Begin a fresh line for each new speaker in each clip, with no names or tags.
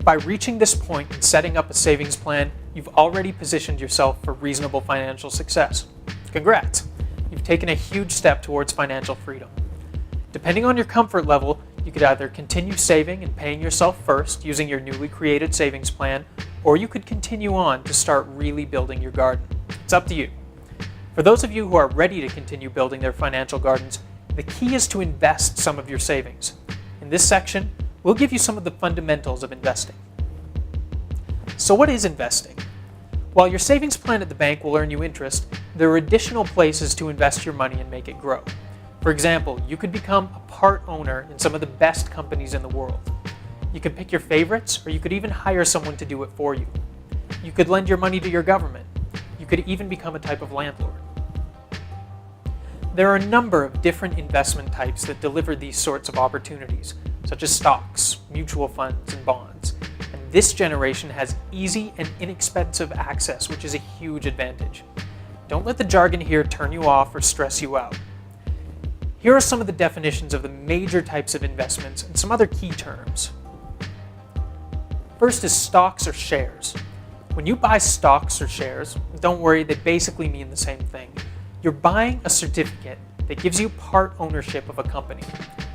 By reaching this point and setting up a savings plan, you've already positioned yourself for reasonable financial success. Congrats! You've taken a huge step towards financial freedom. Depending on your comfort level, you could either continue saving and paying yourself first using your newly created savings plan, or you could continue on to start really building your garden. It's up to you. For those of you who are ready to continue building their financial gardens, the key is to invest some of your savings. In this section, we'll give you some of the fundamentals of investing. So what is investing? While your savings plan at the bank will earn you interest, there are additional places to invest your money and make it grow. For example, you could become a part owner in some of the best companies in the world. You could pick your favorites, or you could even hire someone to do it for you. You could lend your money to your government. You could even become a type of landlord. There are a number of different investment types that deliver these sorts of opportunities, such as stocks, mutual funds, and bonds. And this generation has easy and inexpensive access, which is a huge advantage. Don't let the jargon here turn you off or stress you out. Here are some of the definitions of the major types of investments and some other key terms. First is stocks or shares. When you buy stocks or shares, don't worry, they basically mean the same thing. You're buying a certificate that gives you part ownership of a company.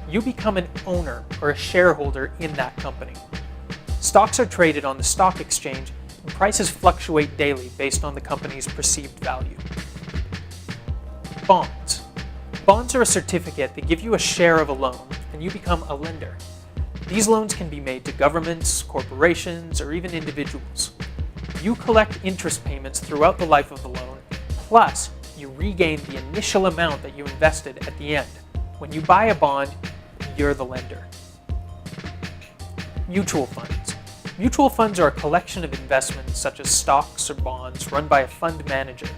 You become an owner or a shareholder in that company. Stocks are traded on the stock exchange, and prices fluctuate daily based on the company's perceived value. Bonds. Bonds are a certificate that give you a share of a loan, and you become a lender. These loans can be made to governments, corporations, or even individuals. You collect interest payments throughout the life of the loan, plus you regain the initial amount that you invested at the end. When you buy a bond, you're the lender. Mutual funds. Mutual funds are a collection of investments such as stocks or bonds run by a fund manager.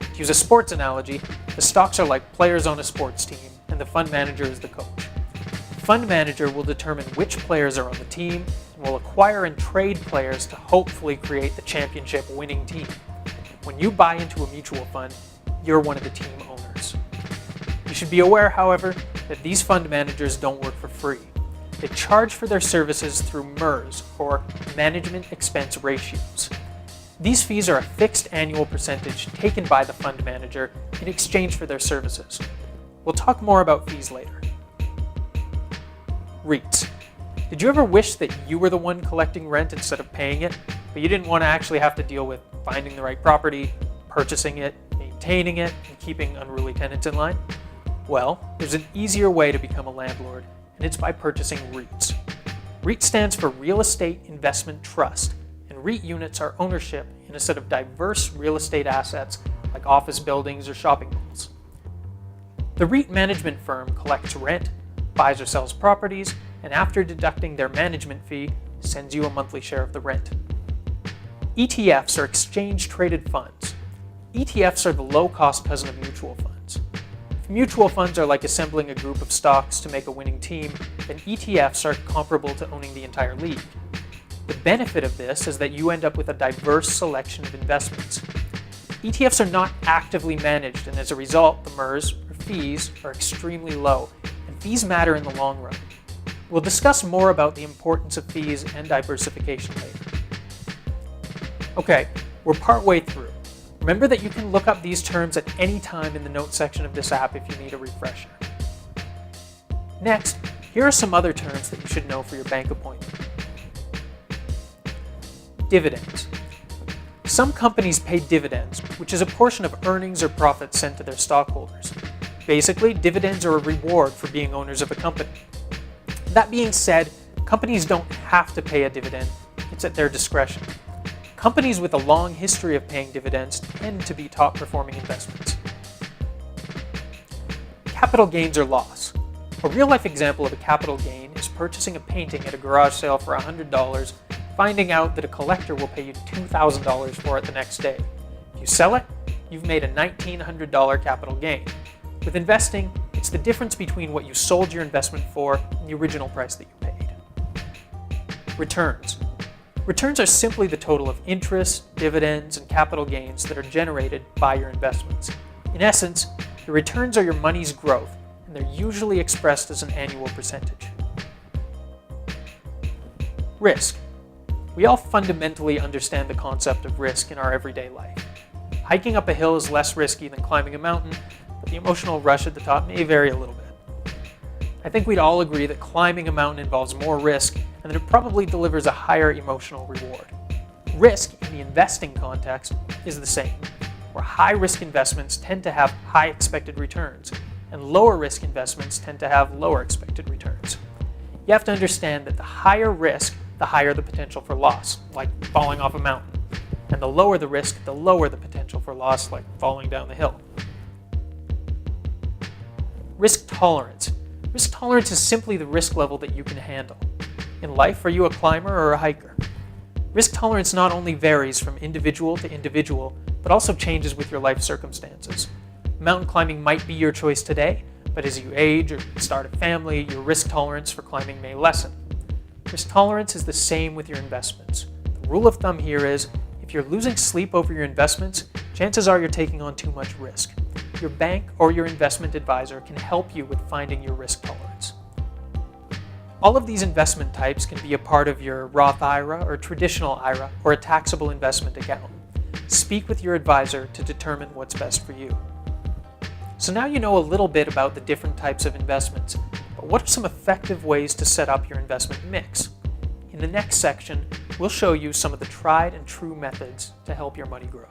To use a sports analogy, the stocks are like players on a sports team, and the fund manager is the coach. The fund manager will determine which players are on the team and will acquire and trade players to hopefully create the championship winning team. When you buy into a mutual fund, you're one of the team owners. You should be aware, however, that these fund managers don't work for free. They charge for their services through MERS, or Management Expense Ratios. These fees are a fixed annual percentage taken by the fund manager in exchange for their services. We'll talk more about fees later. REITs. Did you ever wish that you were the one collecting rent instead of paying it, but you didn't want to actually have to deal with finding the right property, purchasing it, maintaining it, and keeping unruly tenants in line? Well, there's an easier way to become a landlord, and it's by purchasing REITs. REIT stands for Real Estate Investment Trust, and REIT units are ownership in a set of diverse real estate assets like office buildings or shopping malls. The REIT management firm collects rent, buys or sells properties, and after deducting their management fee, sends you a monthly share of the rent. ETFs are exchange-traded funds. ETFs are the low-cost cousin of mutual funds. If mutual funds are like assembling a group of stocks to make a winning team, then ETFs are comparable to owning the entire league. The benefit of this is that you end up with a diverse selection of investments. ETFs are not actively managed, and as a result, the MERS, or fees, are extremely low, and fees matter in the long run. We'll discuss more about the importance of fees and diversification later. Okay, we're partway through. Remember that you can look up these terms at any time in the notes section of this app if you need a refresher. Next, here are some other terms that you should know for your bank appointment. Dividends. Some companies pay dividends, which is a portion of earnings or profits sent to their stockholders. Basically, dividends are a reward for being owners of a company. That being said, companies don't have to pay a dividend, it's at their discretion. Companies with a long history of paying dividends tend to be top-performing investments. Capital gains or loss. A real-life example of a capital gain is purchasing a painting at a garage sale for $100, finding out that a collector will pay you $2,000 for it the next day. If you sell it, you've made a $1,900 capital gain. With investing, it's the difference between what you sold your investment for and the original price that you paid. Returns. Returns are simply the total of interest, dividends, and capital gains that are generated by your investments. In essence, the returns are your money's growth, and they're usually expressed as an annual percentage. Risk. We all fundamentally understand the concept of risk in our everyday life. Hiking up a hill is less risky than climbing a mountain, but the emotional rush at the top may vary a little bit. I think we'd all agree that climbing a mountain involves more risk and that it probably delivers a higher emotional reward. Risk, in the investing context, is the same, where high-risk investments tend to have high expected returns, and lower-risk investments tend to have lower expected returns. You have to understand that the higher risk, the higher the potential for loss, like falling off a mountain. And the lower the risk, the lower the potential for loss, like falling down the hill. Risk tolerance. Risk tolerance is simply the risk level that you can handle. In life, are you a climber or a hiker? Risk tolerance not only varies from individual to individual, but also changes with your life circumstances. Mountain climbing might be your choice today, but as you age or start a family, your risk tolerance for climbing may lessen. Risk tolerance is the same with your investments. The rule of thumb here is, if you're losing sleep over your investments, chances are you're taking on too much risk. Your bank or your investment advisor can help you with finding your risk tolerance. All of these investment types can be a part of your Roth IRA or traditional IRA or a taxable investment account. Speak with your advisor to determine what's best for you. So now you know a little bit about the different types of investments, but what are some effective ways to set up your investment mix? In the next section, we'll show you some of the tried and true methods to help your money grow.